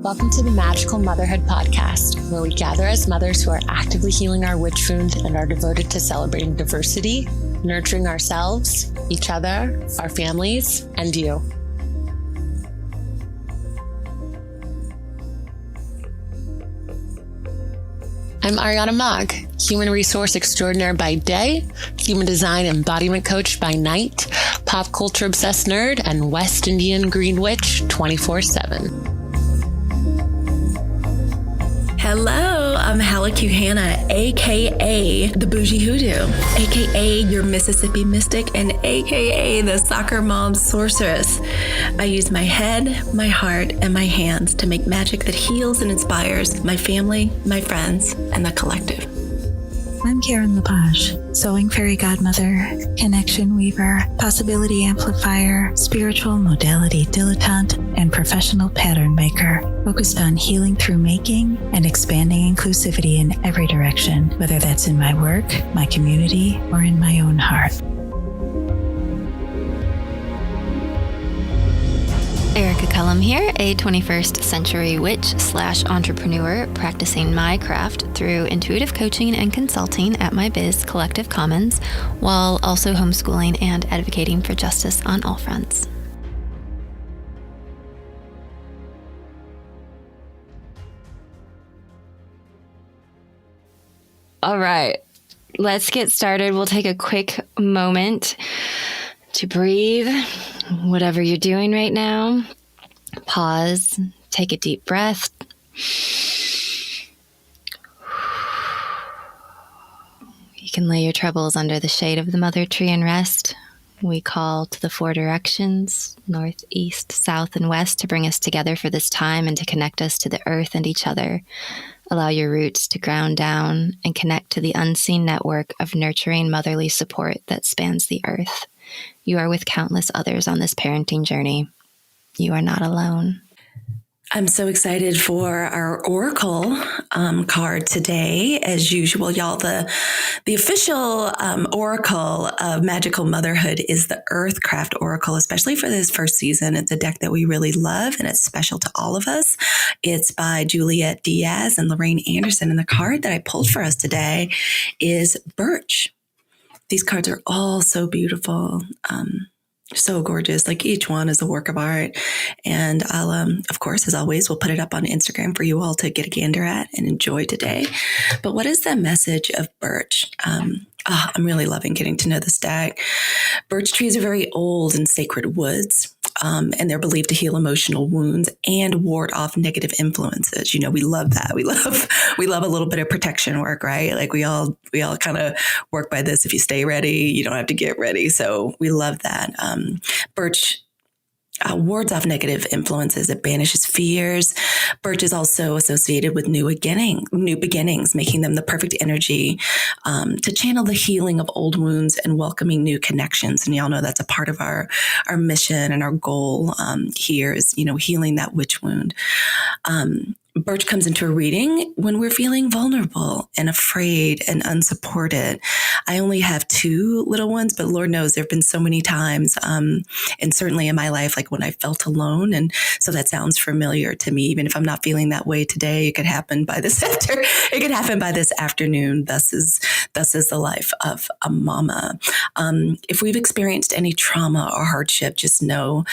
Welcome to the Magical Motherhood podcast, where we gather as mothers who are actively healing our witch wound and are devoted to celebrating diversity, nurturing ourselves, each other, our families, and you. I'm Ariana Mogg, human resource extraordinaire by day, human design embodiment coach by night, pop culture obsessed nerd, and West Indian green witch 24/7. Hello, I'm Halaku Hannah, aka the Bougie Hoodoo, aka your Mississippi Mystic, and aka the Soccer Mom Sorceress. I use my head, my heart, and my hands to make magic that heals and inspires my family, my friends, and the collective. I'm Karen Lepage, sewing fairy godmother, connection weaver, possibility amplifier, spiritual modality dilettante, and professional pattern maker, focused on healing through making and expanding inclusivity in every direction, whether that's in my work, my community, or in my own heart. Erica Cullum here, a 21st century witch/entrepreneur practicing my craft through intuitive coaching and consulting at my biz, Collective Commons, while also homeschooling and advocating for justice on all fronts. All right, let's get started. We'll take a quick moment to breathe. Whatever you're doing right now, pause, take a deep breath. You can lay your troubles under the shade of the mother tree and rest. We call to the four directions, north, east, south, and west, to bring us together for this time and to connect us to the earth and each other. Allow your roots to ground down and connect to the unseen network of nurturing motherly support that spans the earth. You are with countless others on this parenting journey. You are not alone. I'm so excited for our Oracle card today. As usual, y'all, the official Oracle of Magical Motherhood is the Earthcraft Oracle, especially for this first season. It's a deck that we really love, and it's special to all of us. It's by Juliet Diaz and Lorraine Anderson, and the card that I pulled for us today is Birch. These cards are all so beautiful, so gorgeous. Like each one is a work of art. And I'll, of course, as always, we'll put it up on Instagram for you all to get a gander at and enjoy today. But what is the message of Birch? I'm really loving getting to know this deck. Birch trees are very old and sacred woods. And they're believed to heal emotional wounds and ward off negative influences. You know, we love that. We love a little bit of protection work, right? Like we all kind of work by this. If you stay ready, you don't have to get ready. So we love that. Birch wards off negative influences. It banishes fears. Birch is also associated with new beginnings, making them the perfect energy to channel the healing of old wounds and welcoming new connections. And y'all know that's a part of our mission and our goal here is, healing that witch wound. Birch comes into a reading when we're feeling vulnerable and afraid and unsupported. I only have two little ones, but Lord knows there have been so many times, and certainly in my life, like when I felt alone. And so that sounds familiar to me. Even if I'm not feeling that way today, it could happen by this afternoon. Thus is the life of a mama. If we've experienced any trauma or hardship, just know,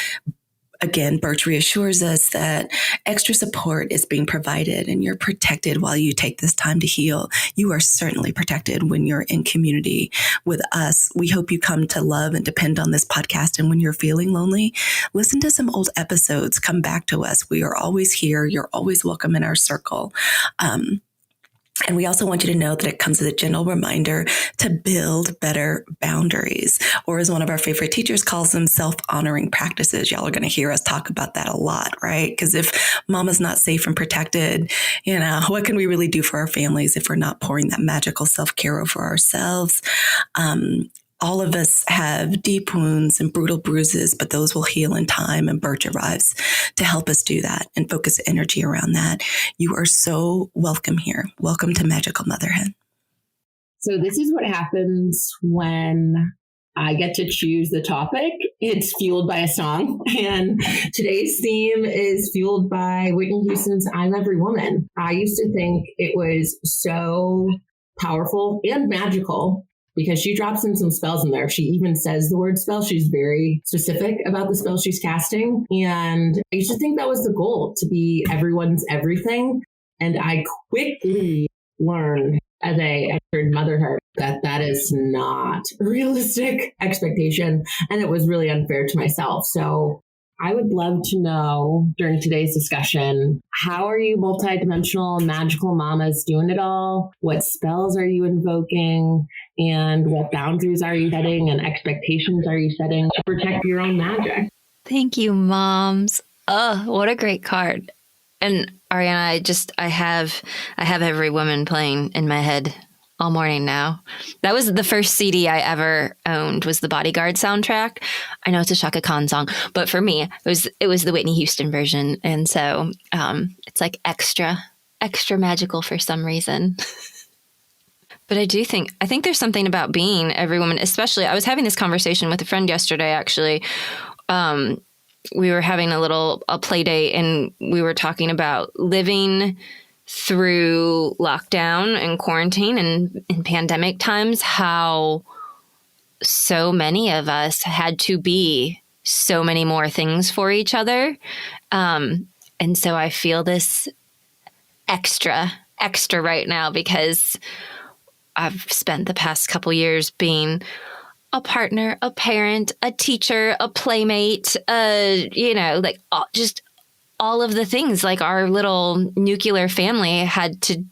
again, Birch reassures us that extra support is being provided and you're protected while you take this time to heal. You are certainly protected when you're in community with us. We hope you come to love and depend on this podcast. And when you're feeling lonely, listen to some old episodes. Come back to us. We are always here. You're always welcome in our circle. And we also want you to know that it comes as a gentle reminder to build better boundaries, or as one of our favorite teachers calls them, self-honoring practices. Y'all are going to hear us talk about that a lot, right? Because if mama's not safe and protected, what can we really do for our families if we're not pouring that magical self-care over ourselves? All of us have deep wounds and brutal bruises, but those will heal in time, and Birch arrives to help us do that and focus energy around that. You are so welcome here. Welcome to Magical Motherhood. So this is what happens when I get to choose the topic. It's fueled by a song. And today's theme is fueled by Whitney Houston's I'm Every Woman. I used to think it was so powerful and magical because she drops in some spells in there. If she even says the word spell, she's very specific about the spell she's casting. And I used to think that was the goal, to be everyone's everything. And I quickly learned as I entered motherhood that is not a realistic expectation. And it was really unfair to myself. So I would love to know during today's discussion, how are you multidimensional magical mamas doing it all? What spells are you invoking? And what boundaries are you setting and expectations are you setting to protect your own magic? Thank you, moms. Oh, what a great card. And Ariana, I have Every Woman playing in my head all morning now. That was the first CD I ever owned, was the Bodyguard soundtrack. I know it's a Chaka Khan song, but for me, it was the Whitney Houston version. And so it's like extra magical for some reason. But I think there's something about being every woman, especially, I was having this conversation with a friend yesterday, actually. We were having a play date, and we were talking about living through lockdown and quarantine and in pandemic times, how so many of us had to be so many more things for each other. And so I feel this extra right now because I've spent the past couple years being a partner, a parent, a teacher, a playmate, just all of the things. Like our little nuclear family had to,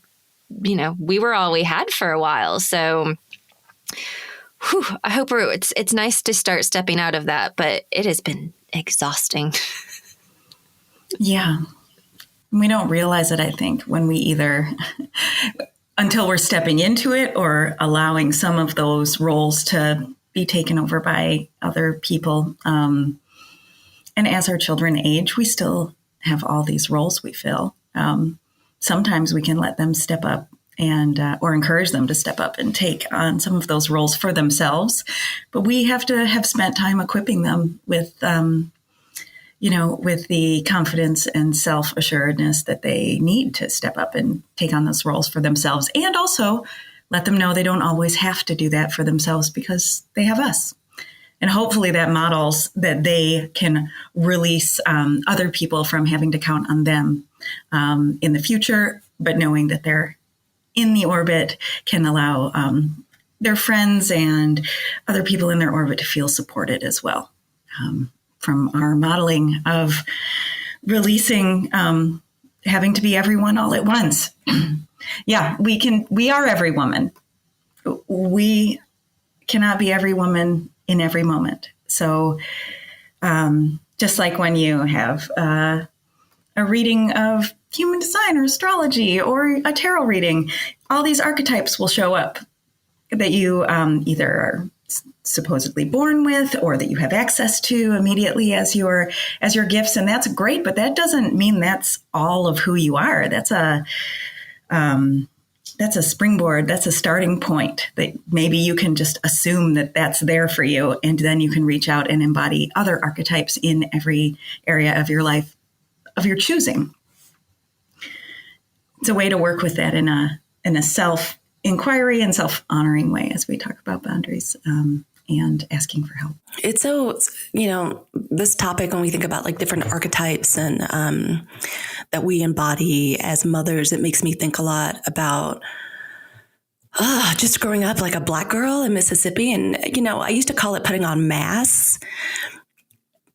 we were all we had for a while. So I hope it's nice to start stepping out of that, but it has been exhausting. Yeah. We don't realize it, I think, when we either until we're stepping into it or allowing some of those roles to be taken over by other people. And as our children age, we still have all these roles we fill. Sometimes we can let them step up and or encourage them to step up and take on some of those roles for themselves. But we have to have spent time equipping them with, with the confidence and self-assuredness that they need to step up and take on those roles for themselves. And also let them know they don't always have to do that for themselves because they have us. And hopefully that models that they can release other people from having to count on them in the future, but knowing that they're in the orbit can allow their friends and other people in their orbit to feel supported as well. From our modeling of releasing having to be everyone all at once. Yeah, we are every woman. We cannot be every woman in every moment. So just like when you have a reading of human design or astrology or a tarot reading, all these archetypes will show up that you either are supposedly born with or that you have access to immediately as your gifts. And that's great, but that doesn't mean that's all of who you are. That's a springboard. That's a starting point that maybe you can just assume that that's there for you. And then you can reach out and embody other archetypes in every area of your life of your choosing. It's a way to work with that in a self-inquiry and self-honoring way as we talk about boundaries and asking for help. It's so, this topic, when we think about like different archetypes and that we embody as mothers, it makes me think a lot about just growing up like a Black girl in Mississippi. And, I used to call it putting on masks.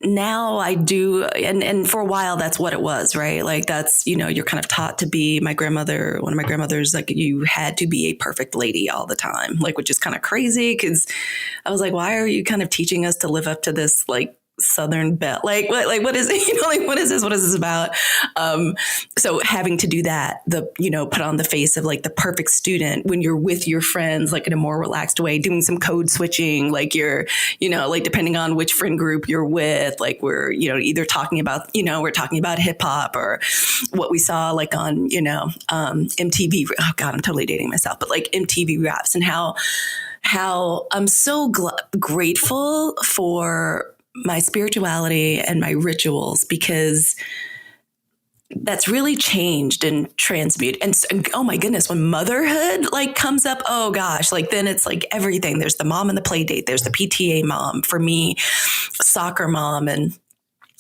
Now I do. And for a while, that's what it was, right? Like that's, you're kind of taught to be one of my grandmothers, like you had to be a perfect lady all the time, like, which is kind of crazy. Cause I was like, why are you kind of teaching us to live up to this, like, Southern belle, like what is it? What is this about? So having to do that, put on the face of like the perfect student when you're with your friends, like in a more relaxed way, doing some code switching, like you're, like depending on which friend group you're with, like we're, either talking about, we're talking about hip hop or what we saw like on, MTV. Oh God, I'm totally dating myself, but like MTV Raps and how how I'm so grateful for my spirituality and my rituals, because that's really changed and transmuted. And oh my goodness, when motherhood like comes up, oh gosh, like then it's like everything. There's the mom and the play date. There's the PTA mom, for me, soccer mom. And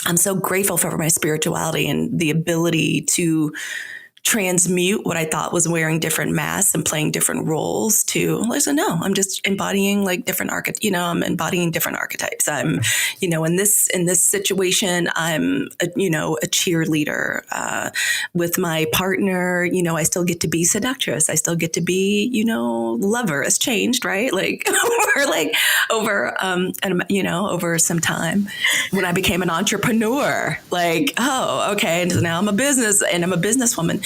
I'm so grateful for my spirituality and the ability to transmute what I thought was wearing different masks and playing different roles to, listen, no, I'm just embodying like different I'm embodying different archetypes. I'm, in this situation, I'm a cheerleader, with my partner, I still get to be seductress. I still get to be, lover. It's changed, right? Like over some time when I became an entrepreneur, like, oh, okay. And so now I'm a businesswoman.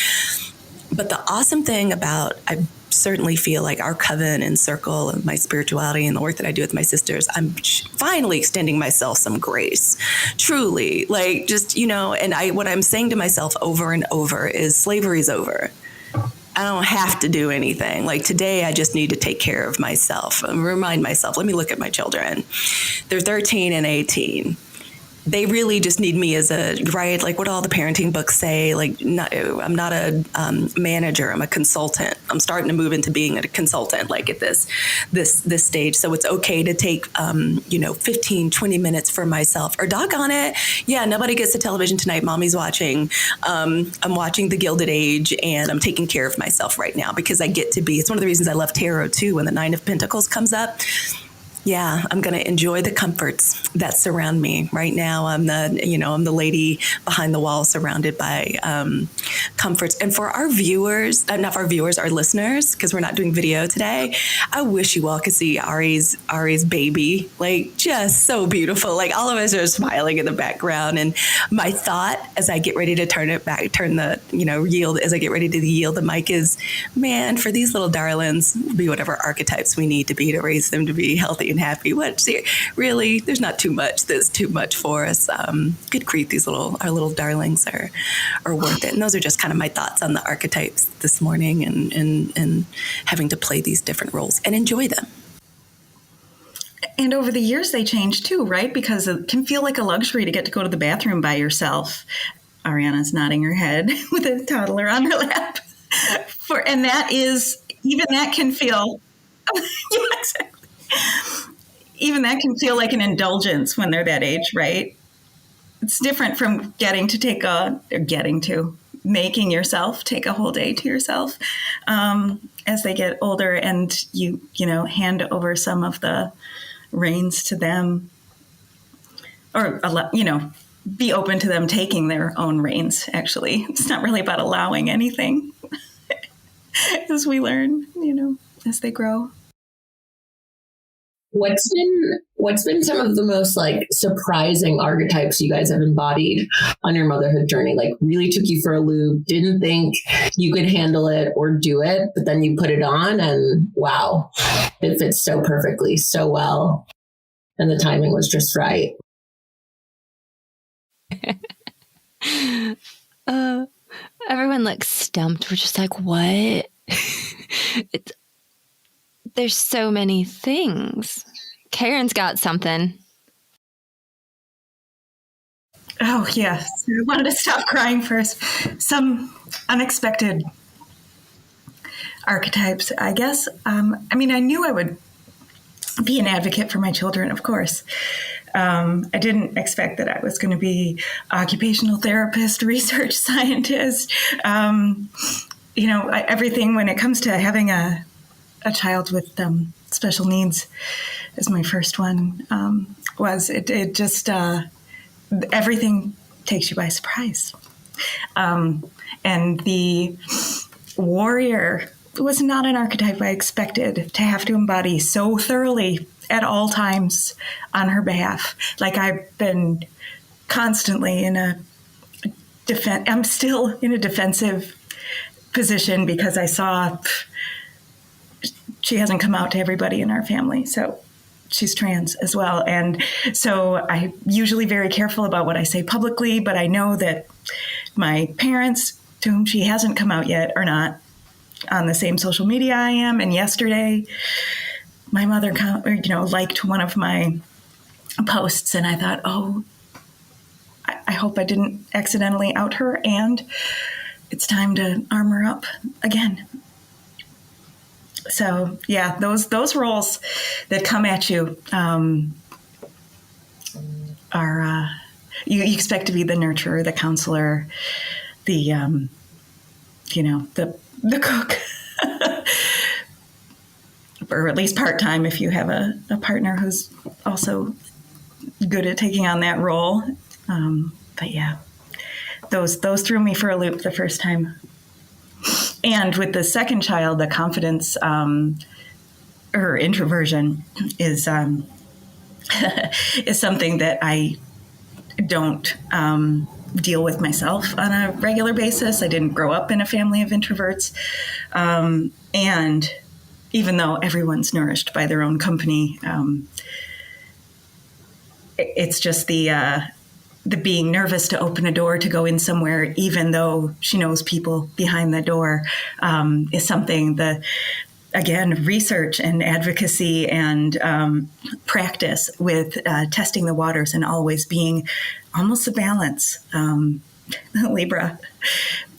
But the awesome thing about, I certainly feel like our coven and circle and my spirituality and the work that I do with my sisters, I'm finally extending myself some grace, truly, like just, and what I'm saying to myself over and over is slavery's over. I don't have to do anything. Like today, I just need to take care of myself and remind myself, let me look at my children. They're 13 and 18. They really just need me as right? Like what all the parenting books say, like I'm not a manager, I'm a consultant. I'm starting to move into being a consultant, like at this stage. So it's okay to take, 15, 20 minutes for myself, or doggone it. Yeah, nobody gets the television tonight. Mommy's watching. I'm watching The Gilded Age, and I'm taking care of myself right now because I get to be, it's one of the reasons I love tarot too. When the 9 of Pentacles comes up, yeah, I'm going to enjoy the comforts that surround me right now. I'm the lady behind the wall surrounded by comforts. And for our viewers, not our viewers, our listeners, because we're not doing video today, I wish you all could see Ari's baby, like just so beautiful. Like all of us are smiling in the background. And my thought as I get ready to as I get ready to yield the mic is, man, for these little darlings, be whatever archetypes we need to be to raise them to be healthy and happy. Really, there's not too much that's too much for us. Good grief, our little darlings are worth it. And those are just kind of my thoughts on the archetypes this morning, and having to play these different roles and enjoy them. And over the years, they change too, right? Because it can feel like a luxury to get to go to the bathroom by yourself. Ariana's nodding her head with a toddler on her lap. And that can feel, yeah, exactly. Even that can feel like an indulgence when they're that age, right? It's different from making yourself take a whole day to yourself as they get older, and you hand over some of the reins to them, or be open to them taking their own reins. Actually, it's not really about allowing anything as we learn, as they grow. What's been some of the most like surprising archetypes you guys have embodied on your motherhood journey? Like really took you for a loop, didn't think you could handle it or do it, but then you put it on and wow, it fits so perfectly, so well. And the timing was just right. Everyone looks stumped. We're just like, what? There's so many things. Karen's got something. Oh, yes. I wanted to stop crying first. Some unexpected archetypes, I guess. I knew I would be an advocate for my children, of course. I didn't expect that I was going to be occupational therapist, research scientist. Everything when it comes to having a child with special needs as my first one everything takes you by surprise. And the warrior was not an archetype I expected to have to embody so thoroughly at all times on her behalf. Like I've been constantly I'm still in a defensive position because I saw she hasn't come out to everybody in our family. So she's trans as well. And so I'm usually very careful about what I say publicly, but I know that my parents, to whom she hasn't come out yet, are not on the same social media I am. And yesterday, my mother, liked one of my posts, and I thought, oh, I hope I didn't accidentally out her, and it's time to arm her up again. So yeah, those roles that come at you are you expect to be the nurturer, the counselor, the the cook, or at least part-time if you have a partner who's also good at taking on that role. But yeah, those threw me for a loop the first time. And with the second child, the confidence or introversion is is something that I don't deal with myself on a regular basis. I didn't grow up in a family of introverts. And even though everyone's nourished by their own company, it's just the being nervous to open a door to go in somewhere, even though she knows people behind the door, is something that, again, research and advocacy and practice with testing the waters and always being almost a balance, Libra,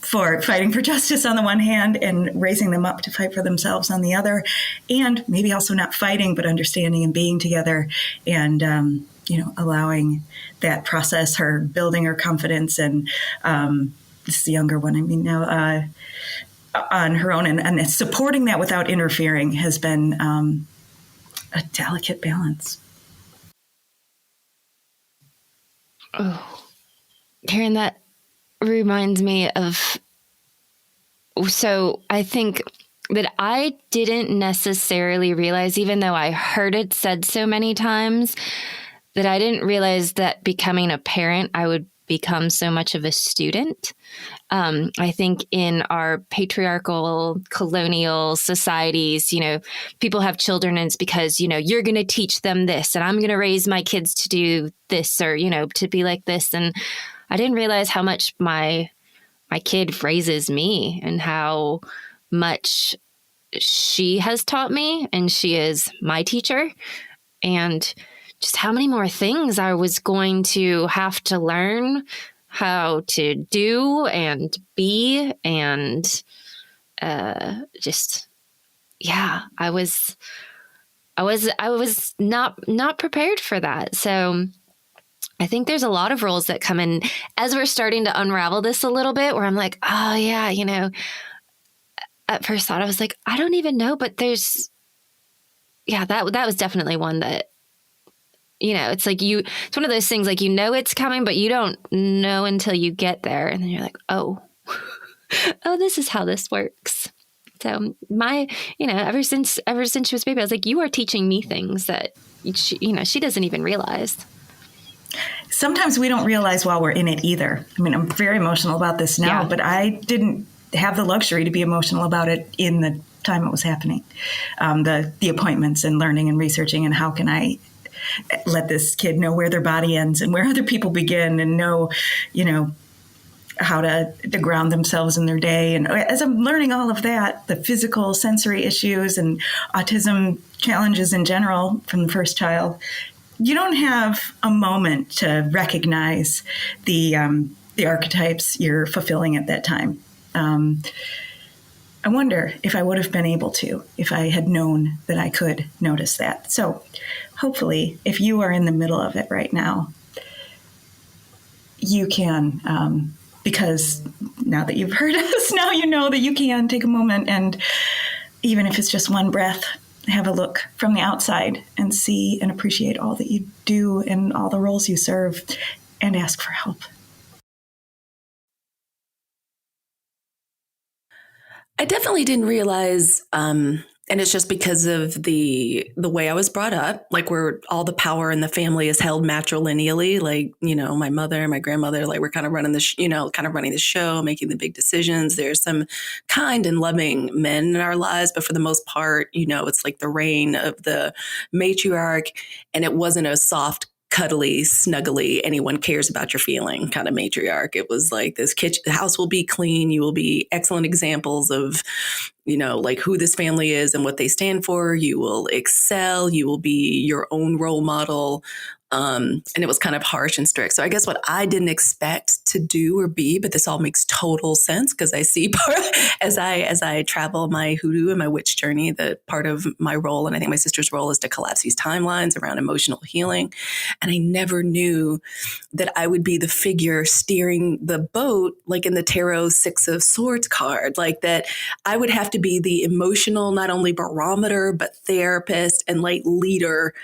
for fighting for justice on the one hand and raising them up to fight for themselves on the other, and maybe also not fighting, but understanding and being together and, allowing that process, her building her confidence. And this is the younger one, now, on her own, and supporting that without interfering has been a delicate balance. Oh, Karen, that reminds me of, so I think that I didn't necessarily realize, even though I heard it said so many times, that I didn't realize that becoming a parent, I would become so much of a student. I think in our patriarchal, colonial societies, people have children and it's because, you're going to teach them this and I'm going to raise my kids to do this or, to be like this. And I didn't realize how much my kid raises me and how much she has taught me, and she is my teacher, and just how many more things I was going to have to learn how to do and be, and I was not prepared for that. So I think there's a lot of roles that come in as we're starting to unravel this a little bit, where I'm like, oh yeah, at first thought I was like, I don't even know, but that was definitely one that, it's like it's one of those things, like, it's coming, but you don't know until you get there. And then you're like, oh, this is how this works. So ever since she was a baby, I was like, you are teaching me things that she doesn't even realize. Sometimes we don't realize while we're in it either. I'm very emotional about this now, but I didn't have the luxury to be emotional about it in the time it was happening. The appointments and learning and researching, and how can I let this kid know where their body ends and where other people begin, and know, how to ground themselves in their day. And as I'm learning all of that, the physical sensory issues and autism challenges in general from the first child, you don't have a moment to recognize the archetypes you're fulfilling at that time. I wonder if I would have been able to, if I had known that I could notice that. So hopefully, if you are in the middle of it right now, you can, because now that you've heard us, now you know that you can take a moment, and even if it's just one breath, have a look from the outside and see and appreciate all that you do and all the roles you serve, and ask for help. I definitely didn't realize, and it's just because of the way I was brought up, like, where all the power in the family is held matrilineally. Like, my mother and my grandmother, like, we're kind of running the show, making the big decisions. There's some kind and loving men in our lives, but for the most part, it's like the reign of the matriarch, and it wasn't a soft cuddly, snuggly, anyone cares about your feeling kind of matriarch. It was like this kitchen, the house will be clean. You will be excellent examples of, like who this family is and what they stand for. You will excel. You will be your own role model. And it was kind of harsh and strict. So I guess what I didn't expect to do or be, but this all makes total sense because I see as I travel my hoodoo and my witch journey, that part of my role, and I think my sister's role, is to collapse these timelines around emotional healing. And I never knew that I would be the figure steering the boat, like in the Tarot 6 of Swords card, like that I would have to be the emotional, not only barometer, but therapist and like leader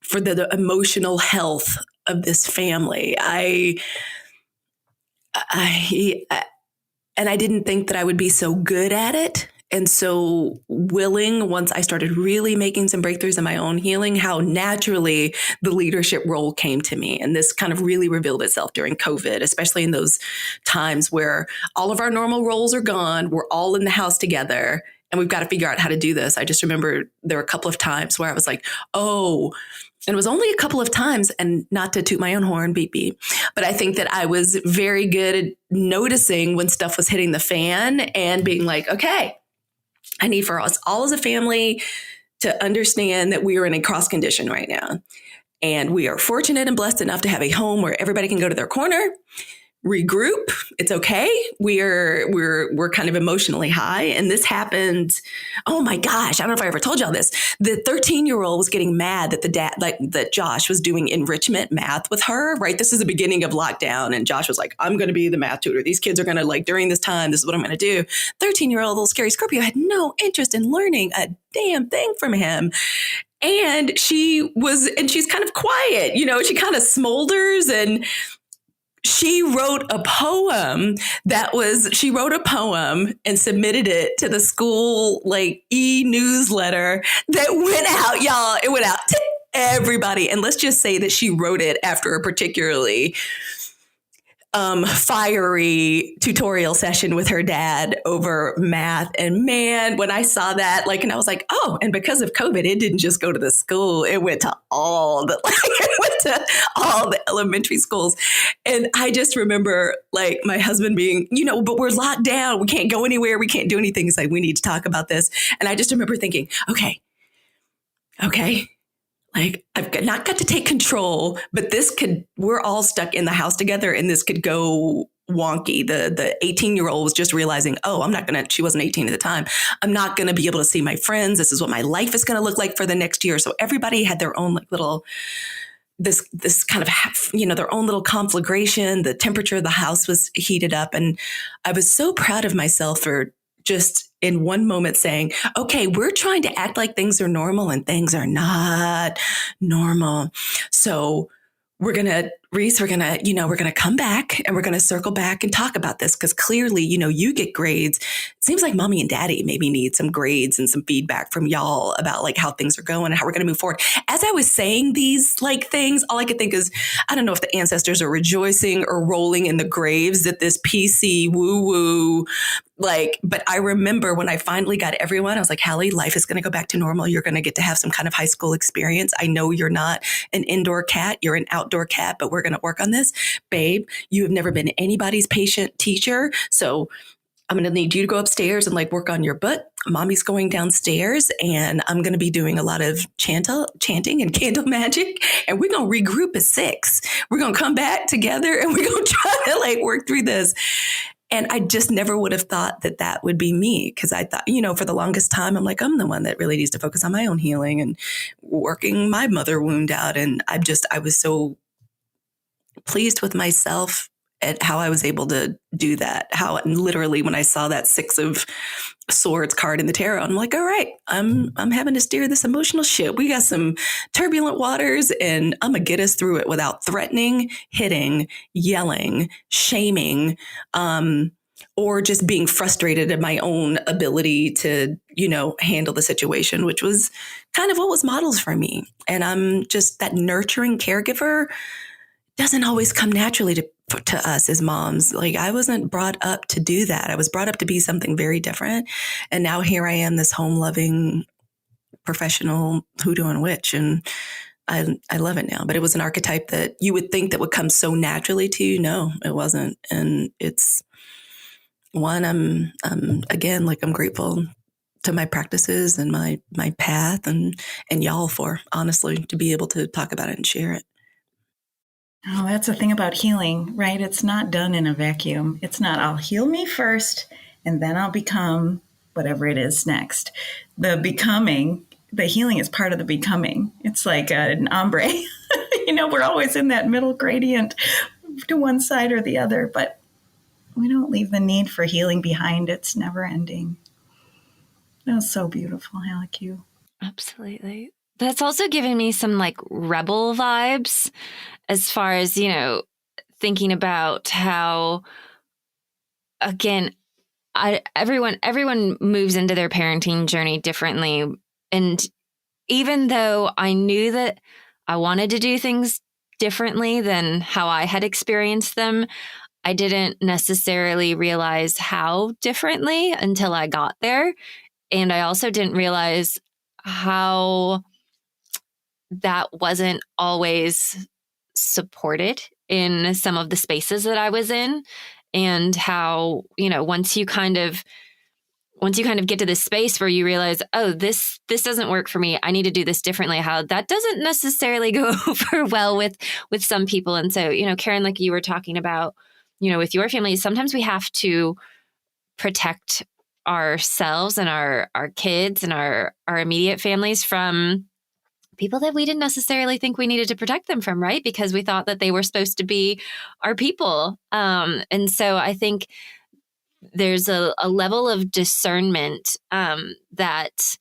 for the emotional health of this family. And I didn't think that I would be so good at it and so willing, once I started really making some breakthroughs in my own healing, how naturally the leadership role came to me. And this kind of really revealed itself during COVID, especially in those times where all of our normal roles are gone. We're all in the house together and we've got to figure out how to do this. I just remember there were a couple of times where I was like, oh, and it was only a couple of times, and not to toot my own horn, beep, beep, but I think that I was very good at noticing when stuff was hitting the fan and being like, okay, I need for us all as a family to understand that we are in a cross condition right now. And we are fortunate and blessed enough to have a home where everybody can go to their corner, regroup. It's okay. We're kind of emotionally high. And this happened. Oh my gosh. I don't know if I ever told y'all this. The 13-year-old was getting mad that that Josh was doing enrichment math with her, right? This is the beginning of lockdown. And Josh was like, I'm going to be the math tutor. These kids are going to during this time, this is what I'm going to do. 13-year-old little scary Scorpio had no interest in learning a damn thing from him. And she's kind of quiet, she kind of smolders, and she wrote a poem and submitted it to the school e-newsletter that went out, y'all. It went out to everybody. And let's just say that she wrote it after a particularly fiery tutorial session with her dad over math. And man, when I saw that, and I was like, oh, and because of COVID, it didn't just go to the school. It went to all the elementary schools. And I just remember my husband being, but we're locked down. We can't go anywhere. We can't do anything. It's like, we need to talk about this. And I just remember thinking, okay. I've not got to take control, but we're all stuck in the house together and this could go wonky. The 18-year-old was just realizing, oh, she wasn't 18 at the time. I'm not going to be able to see my friends. This is what my life is going to look like for the next year. So everybody had their own little, this kind of, their own little conflagration. The temperature of the house was heated up. And I was so proud of myself for just in one moment saying, okay, we're trying to act like things are normal and things are not normal. So we're going to come back and we're going to circle back and talk about this because clearly, you get grades. It seems like mommy and daddy maybe need some grades and some feedback from y'all about how things are going and how we're going to move forward. As I was saying these things, all I could think is, I don't know if the ancestors are rejoicing or rolling in the graves that this PC woo-woo, but I remember when I finally got everyone, I was like, Hallie, life is going to go back to normal. You're going to get to have some kind of high school experience. I know you're not an indoor cat. You're an outdoor cat, but we're going to work on this. Babe, you have never been anybody's patient teacher. So I'm going to need you to go upstairs and work on your book. Mommy's going downstairs and I'm going to be doing a lot of chanting and candle magic. And we're going to regroup at 6. We're going to come back together and we're going to try to work through this. And I just never would have thought that would be me because I thought, for the longest time, I'm I'm the one that really needs to focus on my own healing and working my mother wound out. And I was so pleased with myself at how I was able to do that. How literally when I saw that 6 of Swords card in the tarot, I'm like, all right, I'm having to steer this emotional ship. We got some turbulent waters and I'm going to get us through it without threatening, hitting, yelling, shaming, or just being frustrated at my own ability to, handle the situation, which was kind of what was modeled for me. And I'm just that nurturing caregiver doesn't always come naturally to us as moms. I wasn't brought up to do that. I was brought up to be something very different. And now here I am, this home loving professional hoodoo and witch. And I love it now. But it was an archetype that you would think that would come so naturally to you. No, it wasn't. And it's one again, like I'm grateful to my practices and my path and y'all for, honestly, to be able to talk about it and share it. Oh, that's the thing about healing, right? It's not done in a vacuum. It's not, I'll heal me first and then I'll become whatever it is next. The healing is part of the becoming. It's like an ombre. We're always in that middle gradient to one side or the other, but we don't leave the need for healing behind. It's never ending. That was so beautiful, Halleck. Absolutely. That's also given me some like rebel vibes as far as, thinking about how, again, everyone moves into their parenting journey differently. And even though I knew that I wanted to do things differently than how I had experienced them, I didn't necessarily realize how differently until I got there. And I also didn't realize how that wasn't always supported in some of the spaces that I was in, and how, once you kind of get to this space where you realize, oh, this doesn't work for me, I need to do this differently, how that doesn't necessarily go over well with some people. And so, Karen, like you were talking about, with your family, sometimes we have to protect ourselves and our kids and our immediate families from people that we didn't necessarily think we needed to protect them from, right? Because we thought that they were supposed to be our people. And so I think there's a level of discernment that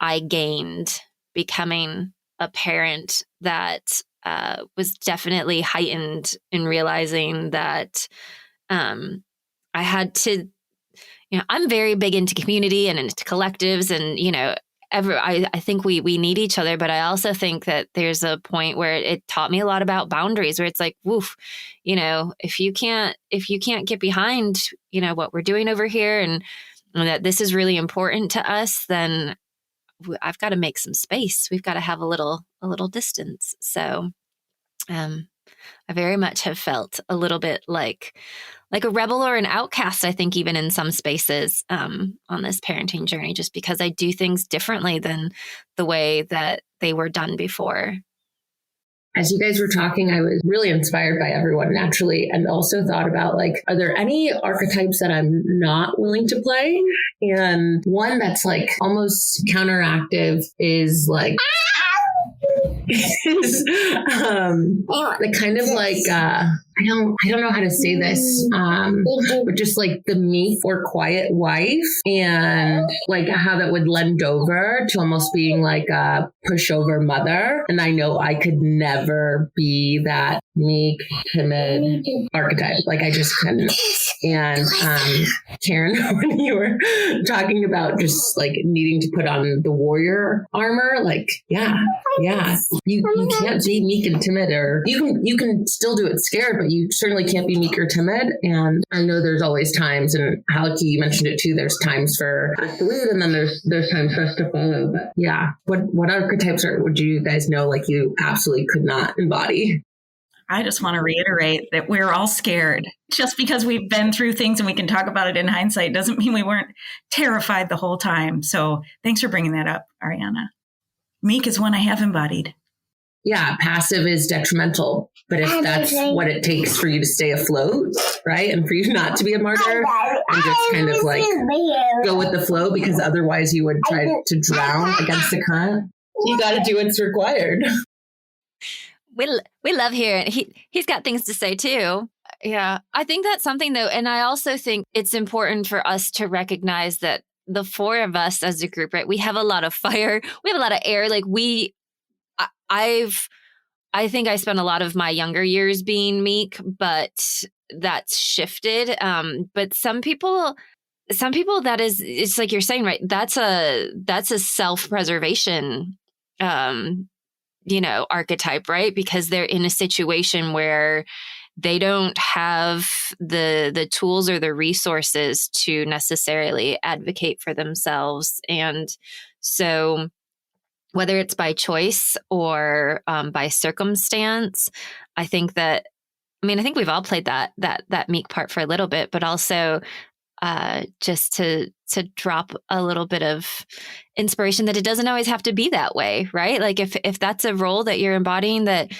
I gained becoming a parent that was definitely heightened in realizing that I had to, I'm very big into community and into collectives, and, I think we need each other, but I also think that there's a point where it taught me a lot about boundaries, where it's like, woof, if you can't get behind, what we're doing over here, and that this is really important to us, then I've got to make some space. We've got to have a little distance. So, I very much have felt a little bit like a rebel or an outcast, I think, even in some spaces on this parenting journey, just because I do things differently than the way that they were done before. As you guys were talking, I was really inspired by everyone naturally, and also thought about, like, are there any archetypes that I'm not willing to play? And one that's like almost counteractive is like, the kind of like, I don't know how to say this, but just like the meek or quiet wife, and like how that would lend over to almost being like a pushover mother. And I know I could never be that meek, timid archetype. Like I just couldn't. And Karen, when you were talking about just like needing to put on the warrior armor, like, yeah, you can't be meek and timid, or you can still do it scared, but you certainly can't be meek or timid. And I know there's always times, and Halleck, you mentioned it too, there's times for us to lead, and then there's times for us to follow. But yeah, what archetypes would you guys know, like, you absolutely could not embody? I just want to reiterate that we're all scared. Just because we've been through things and we can talk about it in hindsight doesn't mean we weren't terrified the whole time. So thanks for bringing that up, Ariana. Meek is one I have embodied. Yeah, passive is detrimental. But if that's what it takes for you to stay afloat, right? And for you not to be a martyr and just kind of like go with the flow, because otherwise you would try to drown against the current. You got to do what's required. We love hearing he's got things to say too. Yeah, I think that's something though. And I also think it's important for us to recognize that the four of us as a group, right? We have a lot of fire. We have a lot of air. Like I think I spent a lot of my younger years being meek, but that's shifted. But some people that is, it's like you're saying, right? That's a self-preservation, archetype, right? Because they're in a situation where they don't have the tools or the resources to necessarily advocate for themselves. And so whether it's by choice or by circumstance. I think we've all played that meek part for a little bit, but also just to drop a little bit of inspiration that it doesn't always have to be that way, right? Like if that's a role that you're embodying that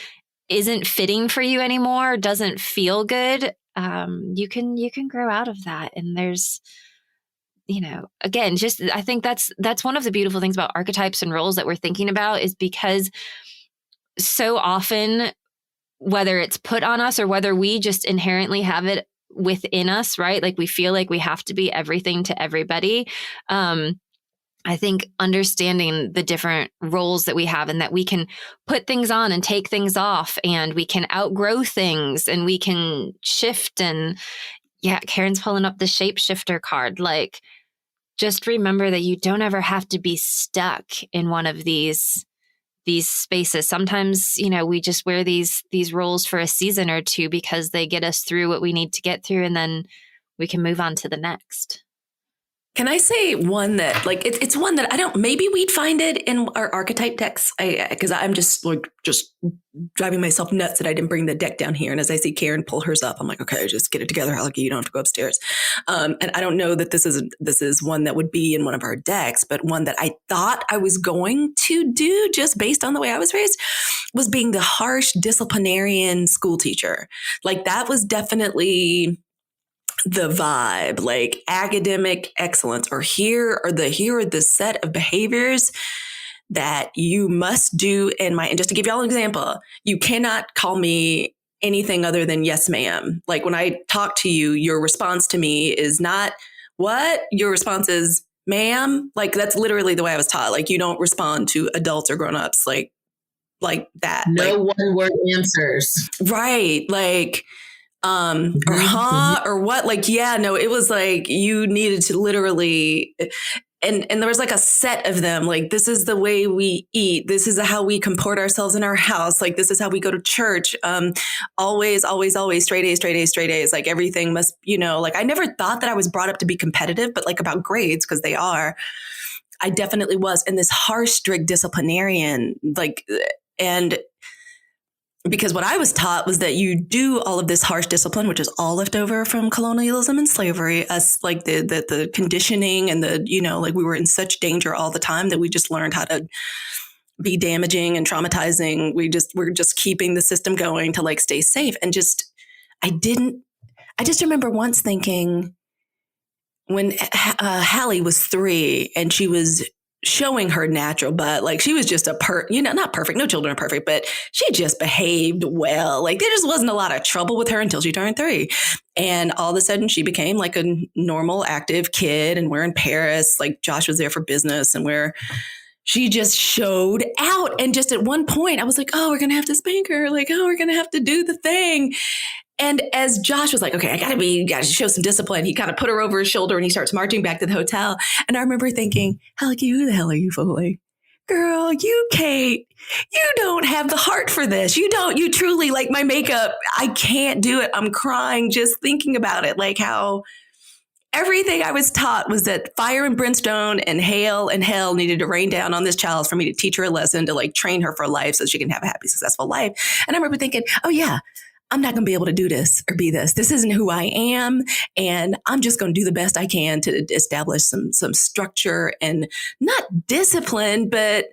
isn't fitting for you anymore, doesn't feel good, you can grow out of that. And there's, again, just, I think that's one of the beautiful things about archetypes and roles that we're thinking about, is because so often, whether it's put on us or whether we just inherently have it within us, right? Like we feel like we have to be everything to everybody. I think understanding the different roles that we have, and that we can put things on and take things off, and we can outgrow things, and we can shift. And yeah, Karen's pulling up the shapeshifter card. Like, just remember that you don't ever have to be stuck in one of these spaces. Sometimes, we just wear these roles for a season or two because they get us through what we need to get through, and then we can move on to the next. Can I say one that, like, it's one that maybe we'd find it in our archetype decks, because I'm just driving myself nuts that I didn't bring the deck down here. And as I see Karen pull hers up, I'm like, okay, just get it together, Hallecky. You don't have to go upstairs. And I don't know that this is one that would be in one of our decks, but one that I thought I was going to do just based on the way I was raised was being the harsh disciplinarian school teacher. Like, that was definitely the vibe, like academic excellence, or here are the set of behaviors that you must do. And just to give y'all an example, you cannot call me anything other than yes, ma'am. Like, when I talk to you, your response to me is not what? Your response is ma'am. Like, that's literally the way I was taught. Like, you don't respond to adults or grown-ups like that. No one word answers. Right. Like, or huh, or what? Like, yeah, no, it was like you needed to literally, and there was like a set of them. Like, this is the way we eat. This is how we comport ourselves in our house. Like, this is how we go to church. Always, always, always straight A's, straight A's, straight A's. Like, everything must, like, I never thought that I was brought up to be competitive, but like about grades, because they are, I definitely was. And this harsh, strict disciplinarian, and because what I was taught was that you do all of this harsh discipline, which is all left over from colonialism and slavery, us, like the conditioning and like we were in such danger all the time that we just learned how to be damaging and traumatizing. We're just keeping the system going to like stay safe. And I just remember once thinking when Hallie was 3 and she was showing her natural butt, like she was just not perfect. No children are perfect, but she just behaved well. Like, there just wasn't a lot of trouble with her until she turned 3. And all of a sudden she became like a normal, active kid. And we're in Paris, like Josh was there for business, and she just showed out. And just at one point I was like, oh, we're going to have to spank her. Like, oh, we're going to have to do the thing. And as Josh was like, okay, I gotta show some discipline, he kind of put her over his shoulder and he starts marching back to the hotel. And I remember thinking, Hallecky, who the hell are you fooling? Girl, you don't have the heart for this. You truly, like, my makeup, I can't do it. I'm crying just thinking about it. Like, how everything I was taught was that fire and brimstone and hail and hell needed to rain down on this child for me to teach her a lesson, to like train her for life so she can have a happy, successful life. And I remember thinking, oh yeah, I'm not going to be able to do this or be this. This isn't who I am. And I'm just going to do the best I can to establish some structure and not discipline, but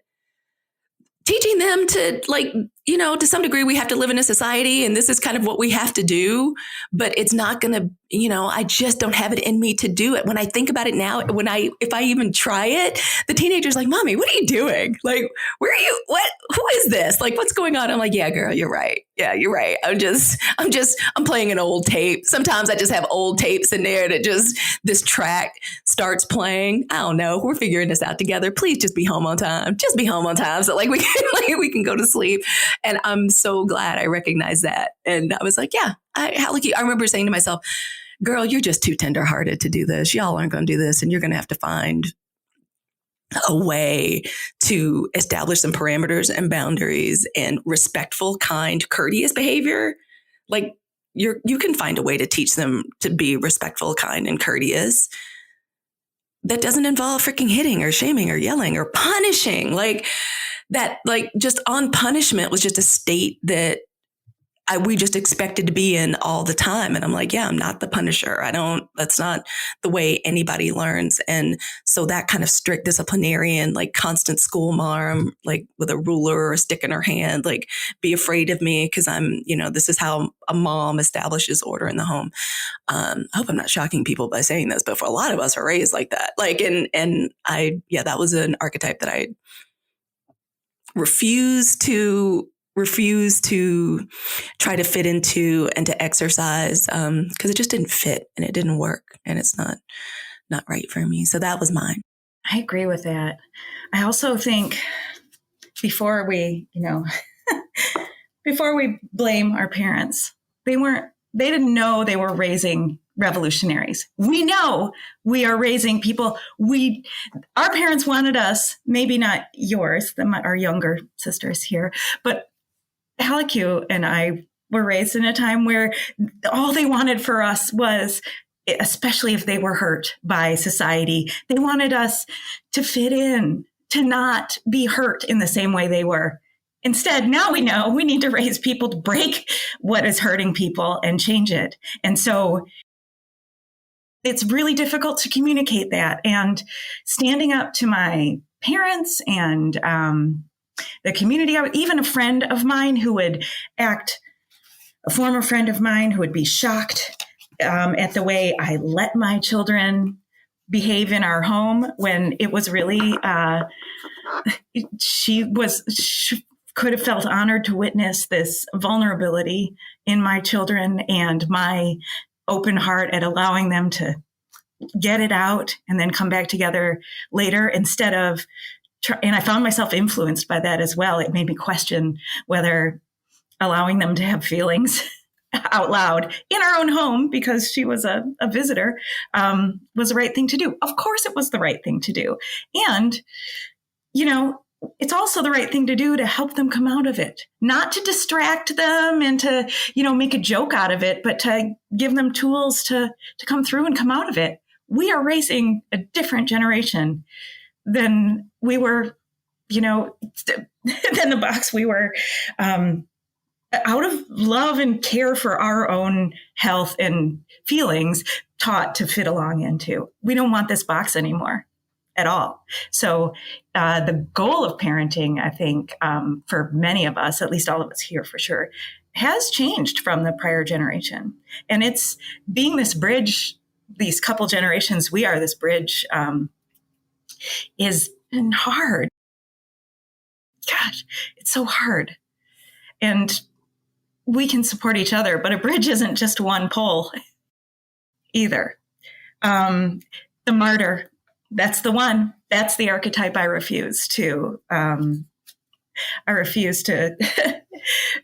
teaching them to, like, to some degree we have to live in a society and this is kind of what we have to do, but it's not going to, I just don't have it in me to do it. When I think about it now, if I even try it, the teenager's like, Mommy, what are you doing? Like, where are you? Who is this? Like, what's going on? I'm like, yeah, girl, you're right. Yeah, you're right. I'm playing an old tape. Sometimes I just have old tapes in there that this track starts playing. I don't know. We're figuring this out together. Please just be home on time. Just be home on time. So like we can go to sleep. And I'm so glad I recognized that. And I was like, yeah, I remember saying to myself, girl, you're just too tenderhearted to do this. Y'all aren't going to do this. And you're going to have to find a way to establish some parameters and boundaries and respectful, kind, courteous behavior. Like, you can find a way to teach them to be respectful, kind, and courteous that doesn't involve freaking hitting or shaming or yelling or punishing. Like, that like just on punishment was just a state that we just expected to be in all the time. And I'm like, yeah, I'm not the punisher. That's not the way anybody learns. And so that kind of strict disciplinarian, like constant school mom, like with a ruler or a stick in her hand, like be afraid of me because I'm, this is how a mom establishes order in the home. I hope I'm not shocking people by saying this, but for a lot of us are raised like that. Like, that was an archetype that I refuse to try to fit into and to exercise because it just didn't fit and it didn't work and it's not right for me. So that was mine. I agree with that. I also think before we blame our parents, they didn't know they were raising revolutionaries. We know we are raising people. Our parents wanted us, maybe not yours, our younger sisters here, but Haliku and I were raised in a time where all they wanted for us was, especially if they were hurt by society, they wanted us to fit in, to not be hurt in the same way they were. Instead, now we know we need to raise people to break what is hurting people and change it. And so it's really difficult to communicate that. And standing up to my parents and the community, even a friend of mine who would a former friend of mine who would be shocked at the way I let my children behave in our home when it was really, she could have felt honored to witness this vulnerability in my children and my open heart at allowing them to get it out and then come back together later instead of, and I found myself influenced by that as well. It made me question whether allowing them to have feelings out loud in our own home because she was a visitor was the right thing to do. Of course it was the right thing to do. And, it's also the right thing to do to help them come out of it, not to distract them and to, make a joke out of it, but to give them tools to come through and come out of it. We are raising a different generation than we were, than the box we were out of love and care for our own health and feelings taught to fit along into. We don't want this box anymore at all. So the goal of parenting, I think, for many of us, at least all of us here for sure, has changed from the prior generation. And it's being this bridge, these couple generations, we are this bridge is hard. Gosh, it's so hard. And we can support each other, but a bridge isn't just one pole either. The martyr, that's the one. That's the archetype I refuse to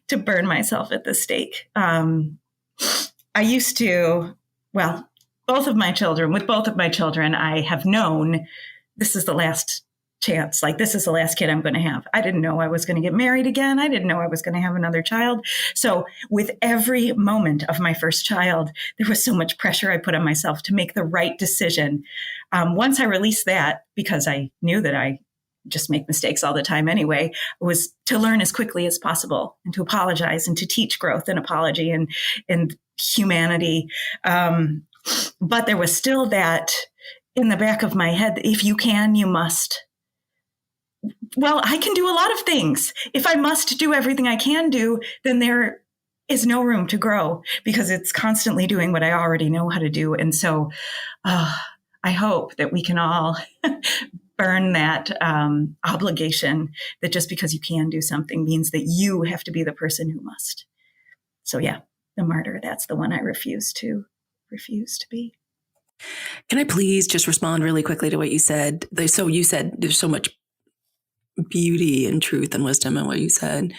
to burn myself at the stake. I used to, with both of my children, I have known this is the last chance. Like, this is the last kid I'm going to have. I didn't know I was going to get married again. I didn't know I was going to have another child. So with every moment of my first child, there was so much pressure I put on myself to make the right decision. Once I released that, because I knew that I just make mistakes all the time anyway, was to learn as quickly as possible and to apologize and to teach growth and apology and humanity. But there was still that in the back of my head, if you can, you must. Well, I can do a lot of things. If I must do everything I can do, then there is no room to grow because it's constantly doing what I already know how to do. And so I hope that we can all burn that obligation that just because you can do something means that you have to be the person who must. So yeah, the martyr, that's the one I refuse to be. Can I please just respond really quickly to what you said? So you said there's so much beauty and truth and wisdom in what you said.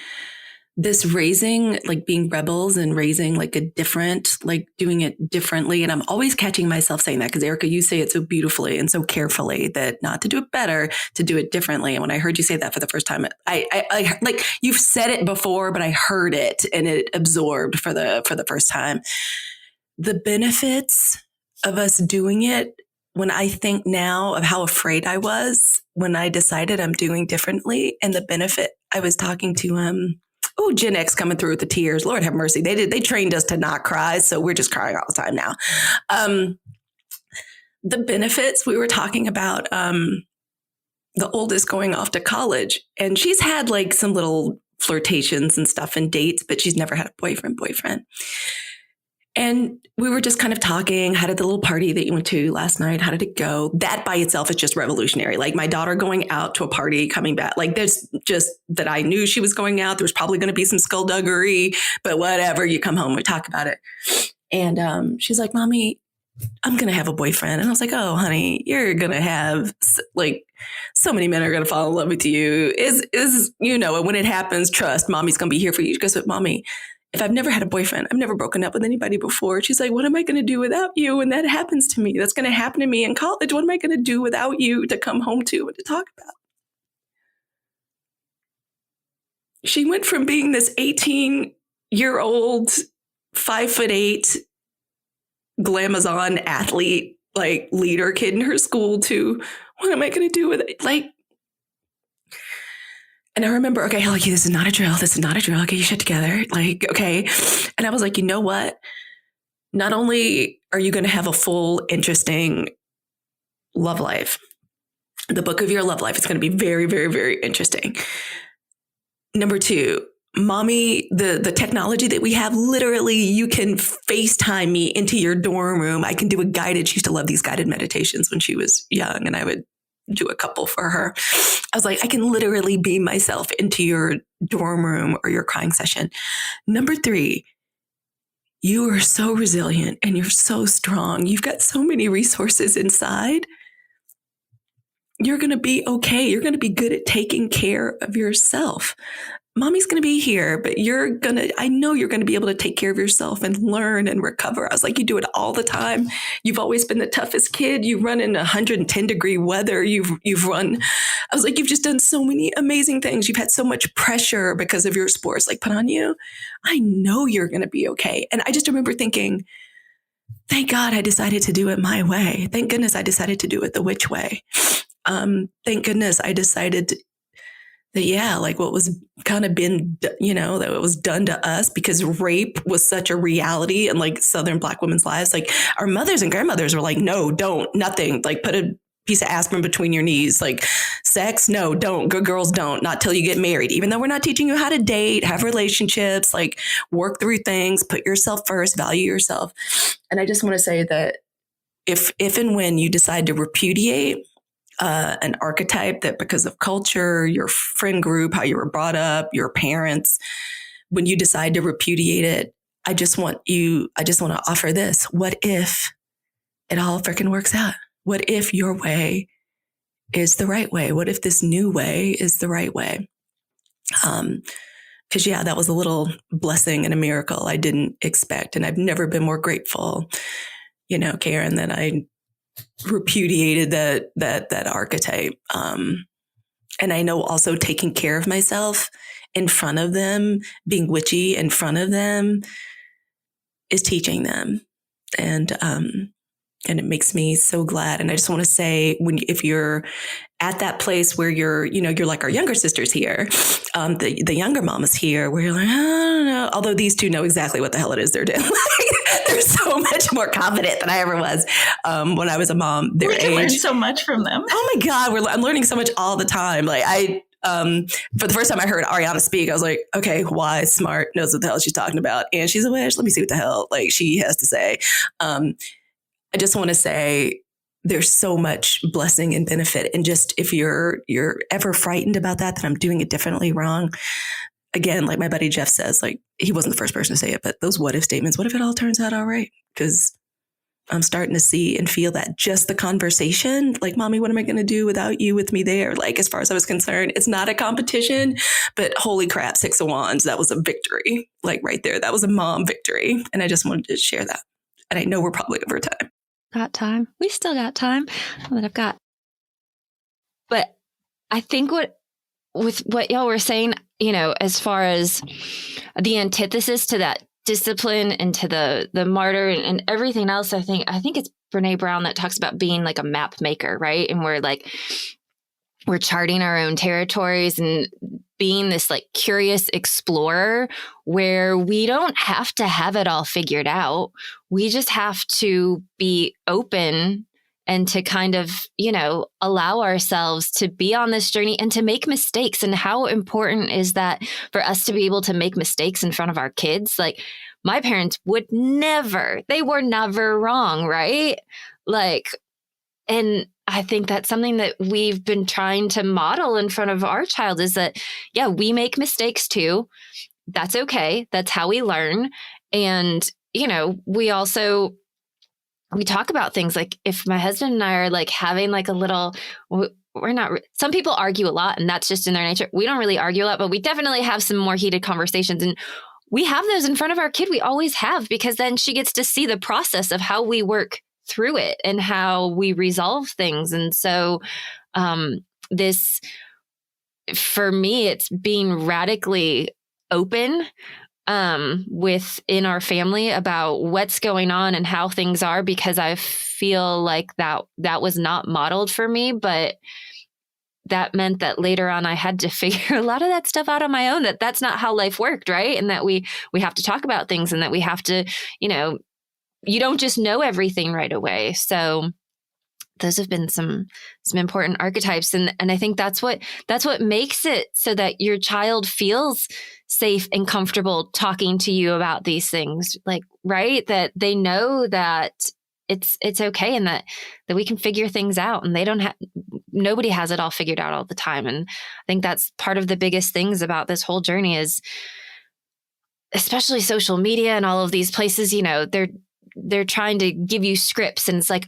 This raising, like being rebels and raising like a different, like doing it differently. And I'm always catching myself saying that because Erica, you say it so beautifully and so carefully that not to do it better, to do it differently. And when I heard you say that for the first time, I like you've said it before, but I heard it and it absorbed for the first time. The benefits of us doing it when I think now of how afraid I was when I decided I'm doing differently and the benefit, I was talking to, Gen X coming through with the tears. Lord have mercy. They trained us to not cry. So we're just crying all the time now. The benefits we were talking about, the oldest going off to college, and she's had like some little flirtations and stuff and dates, but she's never had a boyfriend. And we were just kind of talking, how did the little party that you went to last night, how did it go? That by itself is just revolutionary. Like my daughter going out to a party, coming back, like there's just that I knew she was going out. There was probably going to be some skullduggery, but whatever, you come home, we talk about it. And she's like, Mommy, I'm going to have a boyfriend. And I was like, oh, honey, you're going to have like so many men are going to fall in love with you. And when it happens, trust, Mommy's going to be here for you. She goes, but Mommy, if I've never had a boyfriend, I've never broken up with anybody before. She's like, what am I going to do without you when that happens to me? That's going to happen to me in college. What am I going to do without you to come home to and to talk about? She went from being this 18-year-old, 5'8", glamazon athlete, like leader kid in her school to what am I going to do with it? Like, and I remember, okay, this is not a drill. This is not a drill. Okay, you shit together. Like, okay. And I was like, you know what? Not only are you going to have a full, interesting love life, the book of your love life is going to be very, very, very interesting. Number two, Mommy, the technology that we have, literally, you can FaceTime me into your dorm room. I can do a guided. She used to love these guided meditations when she was young, and I would do a couple for her. I was like, I can literally beam myself into your dorm room or your crying session. Number three, you are so resilient and you're so strong. You've got so many resources inside. You're going to be okay. You're going to be good at taking care of yourself. Mommy's going to be here, but I know you're going to be able to take care of yourself and learn and recover. I was like, you do it all the time. You've always been the toughest kid. You run in 110-degree weather. You've run. I was like, you've just done so many amazing things. You've had so much pressure because of your sports, like put on you. I know you're going to be okay. And I just remember thinking, thank God I decided to do it my way. Thank goodness I decided to do it the witch way. Thank goodness I decided that, like what was kind of been, that it was done to us, because rape was such a reality in like Southern Black women's lives. Like our mothers and grandmothers were like, no, don't, nothing, like put a piece of aspirin between your knees, like sex, no, don't, good girls don't, not till you get married, even though we're not teaching you how to date, have relationships, like work through things, put yourself first, value yourself. And I just want to say that if and when you decide to repudiate an archetype that because of culture, your friend group, how you were brought up, your parents, when you decide to repudiate it, I just want to offer this. What if it all freaking works out? What if your way is the right way? What if this new way is the right way? Because that was a little blessing and a miracle I didn't expect. And I've never been more grateful, Karen, that I repudiated that archetype. And I know also taking care of myself in front of them, being witchy in front of them is teaching them. And it makes me so glad. And I just want to say, if you're at that place where you're like our younger sisters here, the younger mamas here, where you're like, I don't know. Although these two know exactly what the hell it is they're doing. They're so much more confident than I ever was when I was a mom. Their age. Learn so much from them. Oh my God, I'm learning so much all the time. Like for the first time I heard Ariana speak, I was like, okay, wise, smart, knows what the hell she's talking about, and she's a witch. Let me see what the hell like she has to say. I just want to say there's so much blessing and benefit. And just if you're ever frightened about that I'm doing it differently, wrong. Again, like my buddy Jeff says, like he wasn't the first person to say it, but those what if statements, what if it all turns out all right? Because I'm starting to see and feel that just the conversation, like, Mommy, what am I going to do without you with me there? Like, as far as I was concerned, it's not a competition, but holy crap, 6 of Wands, that was a victory. Like right there, that was a mom victory. And I just wanted to share that. And I know we're probably over time. Got time. We still got time that I've got. But I think with what y'all were saying, as far as the antithesis to that discipline and to the martyr and everything else, I think it's Brene Brown that talks about being like a map maker, right? And we're charting our own territories and being this like curious explorer where we don't have to have it all figured out. We just have to be open and to kind of, allow ourselves to be on this journey and to make mistakes. And how important is that for us to be able to make mistakes in front of our kids? Like, my parents they were never wrong, right? And I think that's something that we've been trying to model in front of our child is that, yeah, we make mistakes too. That's okay. That's how we learn. And, we talk about things like if my husband and I are like having like a little, some people argue a lot and that's just in their nature. We don't really argue a lot, but we definitely have some more heated conversations. And we have those in front of our kid. We always have, because then she gets to see the process of how we work through it and how we resolve things. And so this, for me, it's being radically open within our family about what's going on and how things are, because I feel like that was not modeled for me, but that meant that later on I had to figure a lot of that stuff out on my own, that's not how life worked, right? And that we have to talk about things and that we have to, you don't just know everything right away. So those have been some important archetypes. And I think that's what makes it so that your child feels safe and comfortable talking to you about these things, like, right? That they know that it's okay and that we can figure things out, and nobody has it all figured out all the time. And I think that's part of the biggest things about this whole journey is, especially social media and all of these places, they're trying to give you scripts, and it's like,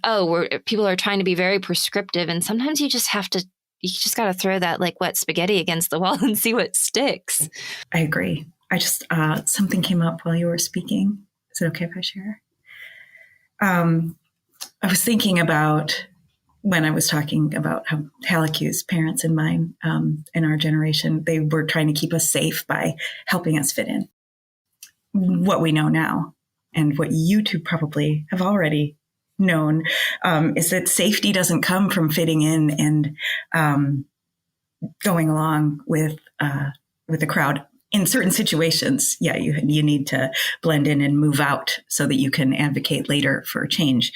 people are trying to be very prescriptive. And sometimes you just got to throw that like wet spaghetti against the wall and see what sticks. I agree. I just, something came up while you were speaking. Is it okay if I share? I was thinking about when I was talking about how Halleck's parents and mine, in our generation, they were trying to keep us safe by helping us fit in. What we know now, and what you two probably have already known, is that safety doesn't come from fitting in and going along with the crowd. In certain situations, yeah, you need to blend in and move out so that you can advocate later for change.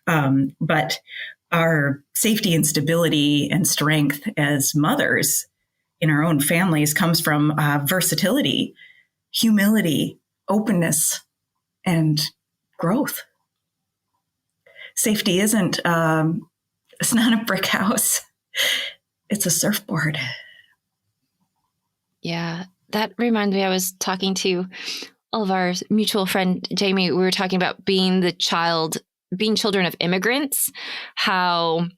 But our safety and stability and strength as mothers in our own families comes from versatility, humility, openness, and growth. Safety isn't, it's not a brick house. It's a surfboard. Yeah, that reminds me, I was talking to all of our mutual friend, Jamie. We were talking about being children of immigrants, how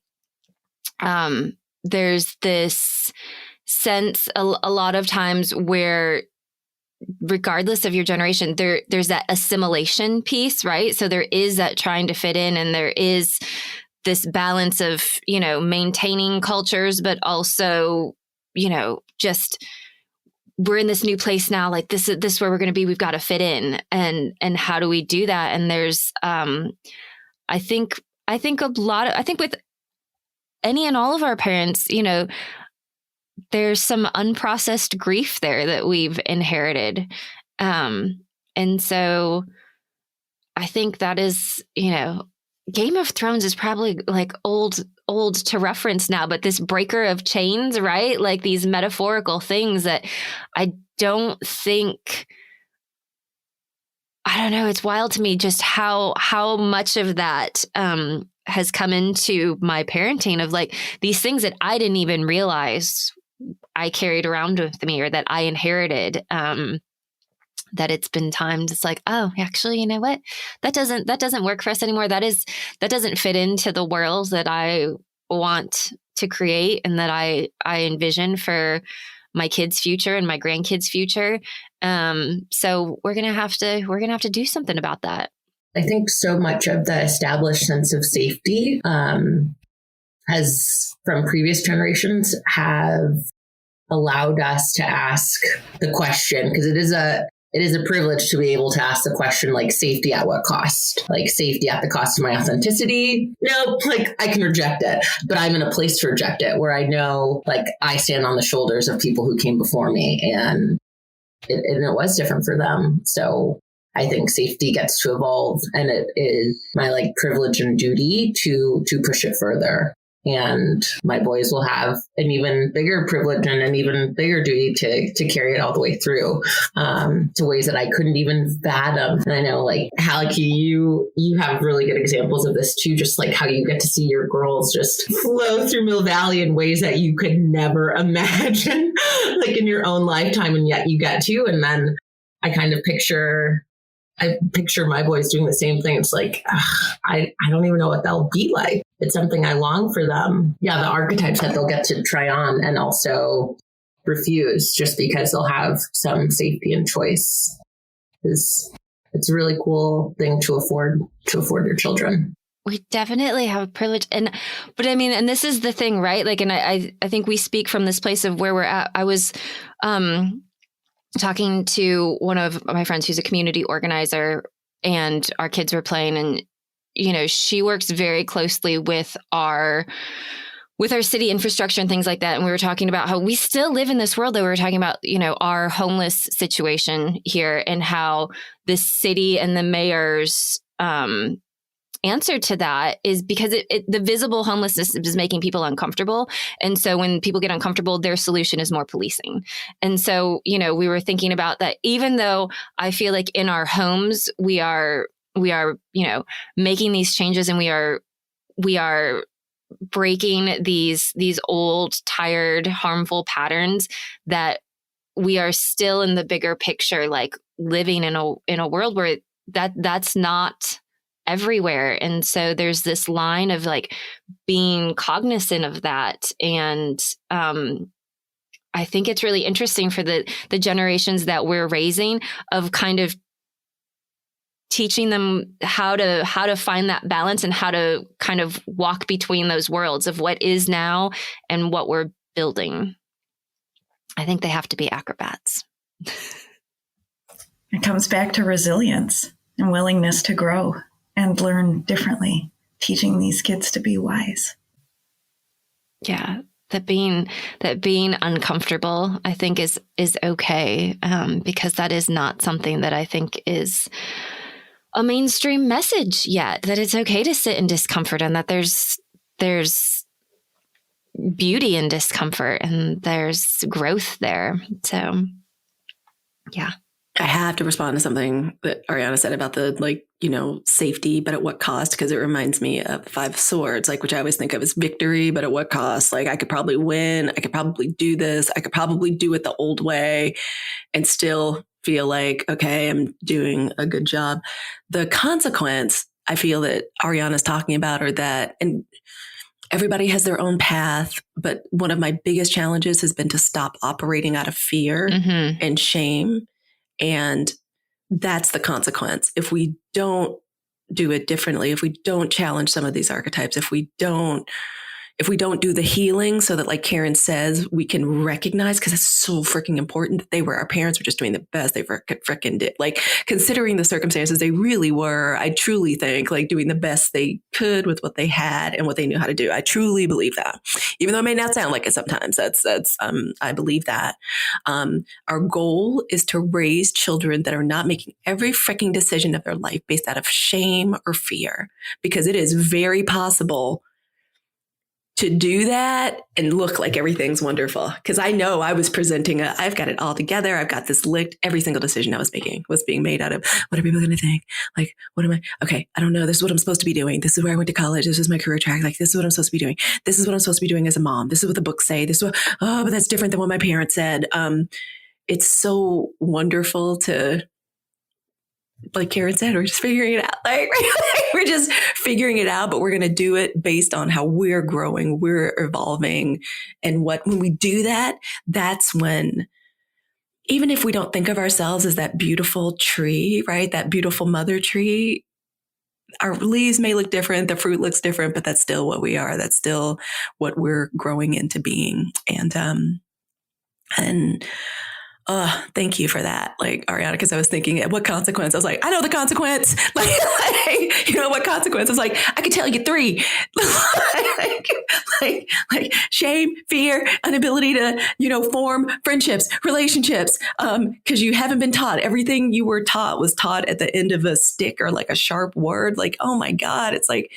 there's this sense a lot of times where, regardless of your generation, there's that assimilation piece, right? So there is that trying to fit in, and there is this balance of, maintaining cultures, but also, just we're in this new place now, like this is where we're going to be. We've got to fit in, and how do we do that? And there's, I think with any and all of our parents, there's some unprocessed grief there that we've inherited. And so I think that is, Game of Thrones is probably like old to reference now, but this breaker of chains, right? Like these metaphorical things that I don't think, I don't know. It's wild to me just how much of that has come into my parenting, of like these things that I didn't even realize I carried around with me, or that I inherited, that it's been timed. It's like, oh, actually, you know what? That doesn't work for us anymore. That doesn't fit into the world that I want to create and that I envision for my kids' future and my grandkids' future. So we're gonna have to do something about that. I think so much of the established sense of safety has, from previous generations, have allowed us to ask the question, because it is it is a privilege to be able to ask the question, like, safety at what cost? Like, safety at the cost of my authenticity? No, like, I can reject it, but I'm in a place to reject it where I know, like, I stand on the shoulders of people who came before me, and it was different for them. So I think safety gets to evolve, and it is my, like, privilege and duty to push it further. And my boys will have an even bigger privilege and an even bigger duty to carry it all the way through, to ways that I couldn't even fathom. And I know, like, Halleck, you have really good examples of this too, just like how you get to see your girls just flow through Mill Valley in ways that you could never imagine, like, in your own lifetime, and yet you get to. And then I kind of picture my boys doing the same thing. It's like, I don't even know what they'll be like. It's something I long for them. Yeah, the archetypes that they'll get to try on and also refuse just because they'll have some safety and choice. It's a really cool thing to afford your children. We definitely have a privilege. But I mean, and this is the thing, right? Like, and I think we speak from this place of where we're at. I was, talking to one of my friends who's a community organizer, and our kids were playing, and, you know, she works very closely with our city infrastructure and things like that. And we were talking about how we still live in this world that we were talking about, you know, our homeless situation here, and how the city and the mayor's answer to that is because the visible homelessness is making people uncomfortable. And so when people get uncomfortable, their solution is more policing. And so, you know, we were thinking about that, even though I feel like in our homes, we are, you know, making these changes, and we are breaking these old, tired, harmful patterns, that we are still in the bigger picture, like living in a world where that's not everywhere. And so there's this line of, like, being cognizant of that. And I think it's really interesting for the generations that we're raising, of kind of teaching them how to find that balance, and how to kind of walk between those worlds of what is now and what we're building. I think they have to be acrobats. It comes back to resilience and willingness to grow and learn differently, teaching these kids to be wise. Yeah, that being uncomfortable, I think, is okay, because that is not something that I think is a mainstream message yet. That it's okay to sit in discomfort, and that there's beauty in discomfort, and there's growth there. So, yeah. I have to respond to something that Ariana said about the, like, you know, safety, but at what cost? Because it reminds me of Five of Swords, like, which I always think of as victory, but at what cost? Like, I could probably win. I could probably do this. I could probably do it the old way and still feel like, okay, I'm doing a good job. The consequence I feel that Ariana's talking about, or that, and everybody has their own path, but one of my biggest challenges has been to stop operating out of fear and shame. And that's the consequence. If we don't do it differently, if we don't challenge some of these archetypes, if we don't do the healing, so that, like Karen says, we can recognize, because it's so freaking important, that our parents were just doing the best they freaking did. Like, considering the circumstances, they really were, I truly think, like, doing the best they could with what they had and what they knew how to do. I truly believe that, even though it may not sound like it sometimes. I believe that. Our goal is to raise children that are not making every freaking decision of their life based out of shame or fear, because it is very possible to do that and look like everything's wonderful. Because I know I was presenting I've got it all together. I've got this licked. Every single decision I was making was being made out of, what are people going to think? Like, what am I? Okay, I don't know. This is what I'm supposed to be doing. This is where I went to college. This is my career track. Like, this is what I'm supposed to be doing. This is what I'm supposed to be doing as a mom. This is what the books say. This is what, but that's different than what my parents said. It's so wonderful to, like Karen said, we're just figuring it out. Like, we're just figuring it out, but we're going to do it based on how we're growing, we're evolving. And when we do that, that's when, even if we don't think of ourselves as that beautiful tree, right? That beautiful mother tree, our leaves may look different, the fruit looks different, but that's still what we are. That's still what we're growing into being. And Thank you for that. Like, Ariana, because I was thinking, what consequence? I was like, I know the consequence. Like, you know, what consequence? I was like, I could tell you 3. like shame, fear, inability to, you know, form friendships, relationships, because you haven't been taught. Everything you were taught was taught at the end of a stick or like a sharp word. Like, oh my God, it's like,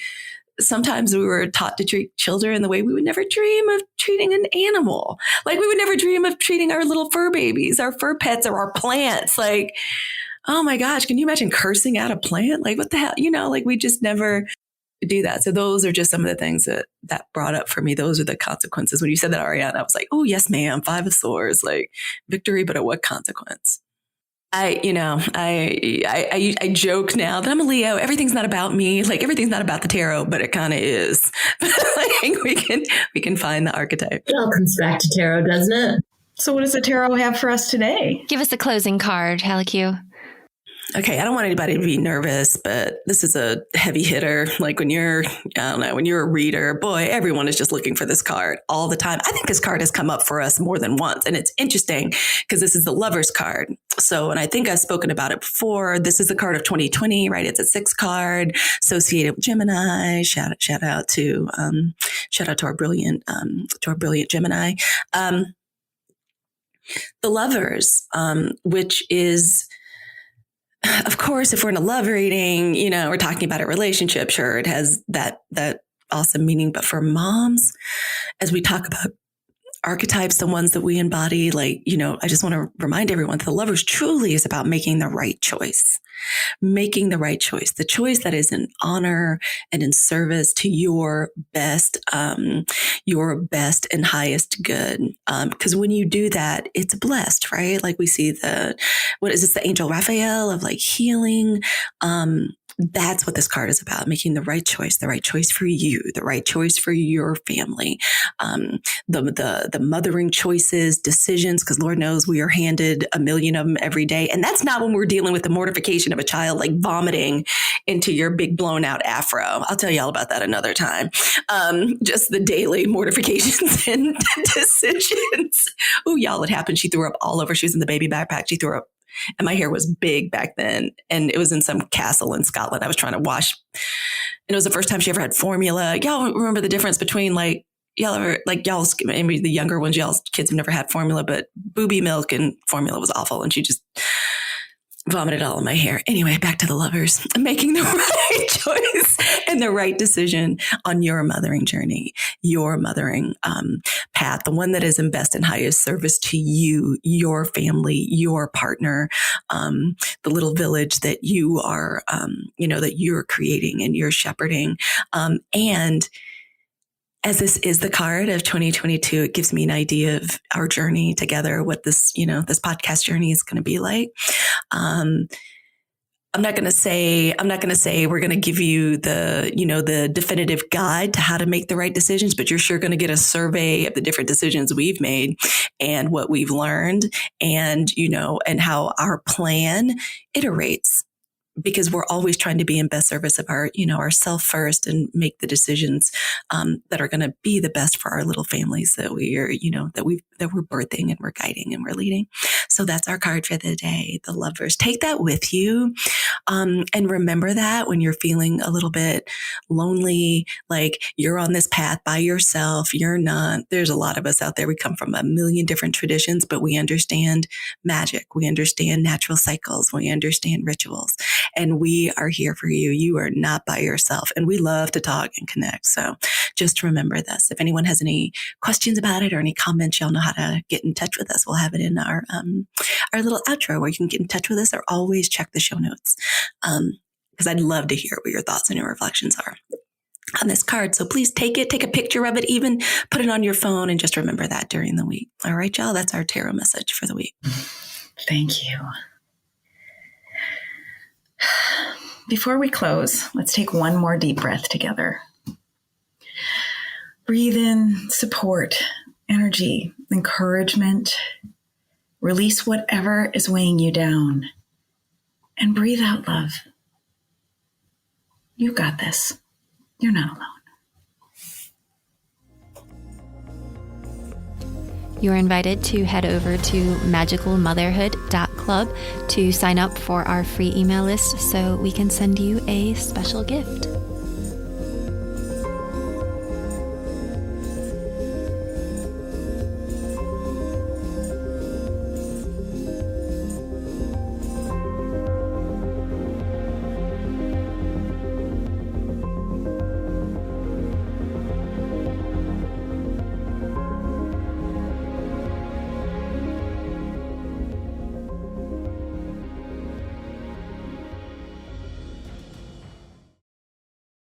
sometimes we were taught to treat children the way we would never dream of treating an animal. Like we would never dream of treating our little fur babies, our fur pets, or our plants. Like, oh my gosh, can you imagine cursing out a plant? Like what the hell? You know, like we just never do that. So those are just some of the things that brought up for me. Those are the consequences. When you said that, Ariana, I was like, oh yes, ma'am. 5 of Swords, like victory, but at what consequence? I joke now that I'm a Leo. Everything's not about me. Like everything's not about the tarot, but it kind of is. Like we can find the archetype. It all comes back to tarot, doesn't it? So what does the tarot have for us today? Give us the closing card, Helique. Okay, I don't want anybody to be nervous, but this is a heavy hitter. Like when you're a reader, boy, everyone is just looking for this card all the time. I think this card has come up for us more than once. And it's interesting because this is the Lover's card. So, and I think I've spoken about it before. This is the card of 2020, right? It's a 6 card associated with Gemini. Shout out to our brilliant Gemini. The Lovers, which is, of course, if we're in a love reading, you know, we're talking about a relationship. Sure, it has that awesome meaning. But for moms, as we talk about archetypes, the ones that we embody, like, you know, I just want to remind everyone that the Lovers truly is about making the right choice. Making the right choice, the choice that is in honor and in service to your best and highest good. Because when you do that, it's blessed, right? Like we see the angel Raphael of like healing. That's what this card is about, making the right choice for you, the right choice for your family. The mothering choices, decisions, because Lord knows we are handed a million of them every day. And that's not when we're dealing with the mortification of a child, like vomiting into your big blown out afro. I'll tell you all about that another time. Just the daily mortifications and decisions. Oh, y'all, it happened. She threw up all over. She was in the baby backpack. She threw up. And my hair was big back then. And it was in some castle in Scotland. I was trying to wash. And it was the first time she ever had formula. Y'all remember the difference between maybe the younger ones, y'all's kids have never had formula, but booby milk and formula was awful. And she just vomited all in my hair. Anyway, back to the Lovers. Making the right choice and the right decision on your mothering journey, your mothering path, the one that is in best and highest service to you, your family, your partner, the little village that you are, that you're creating and you're shepherding. And as this is the card of 2022, it gives me an idea of our journey together, what this podcast journey is going to be like. I'm not going to say we're going to give you the definitive guide to how to make the right decisions, but you're sure going to get a survey of the different decisions we've made and what we've learned and how our plan iterates. Because we're always trying to be in best service of our self first and make the decisions that are going to be the best for our little families that we're birthing and we're guiding and we're leading. So that's our card for the day, the Lovers. Take that with you, and remember that when you're feeling a little bit lonely, like you're on this path by yourself. You're not. There's a lot of us out there. We come from a million different traditions, but we understand magic. We understand natural cycles. We understand rituals. And we are here for you. You are not by yourself. And we love to talk and connect. So just remember this. If anyone has any questions about it or any comments, y'all know how to get in touch with us. We'll have it in our little outro where you can get in touch with us, or always check the show notes. Because I'd love to hear what your thoughts and your reflections are on this card. So please take a picture of it, even put it on your phone, and just remember that during the week. All right, y'all, that's our tarot message for the week. Thank you. Before we close, let's take one more deep breath together. Breathe in support, energy, encouragement. Release whatever is weighing you down. And breathe out love. You got this. You're not alone. You're invited to head over to magicalmotherhood.club to sign up for our free email list so we can send you a special gift.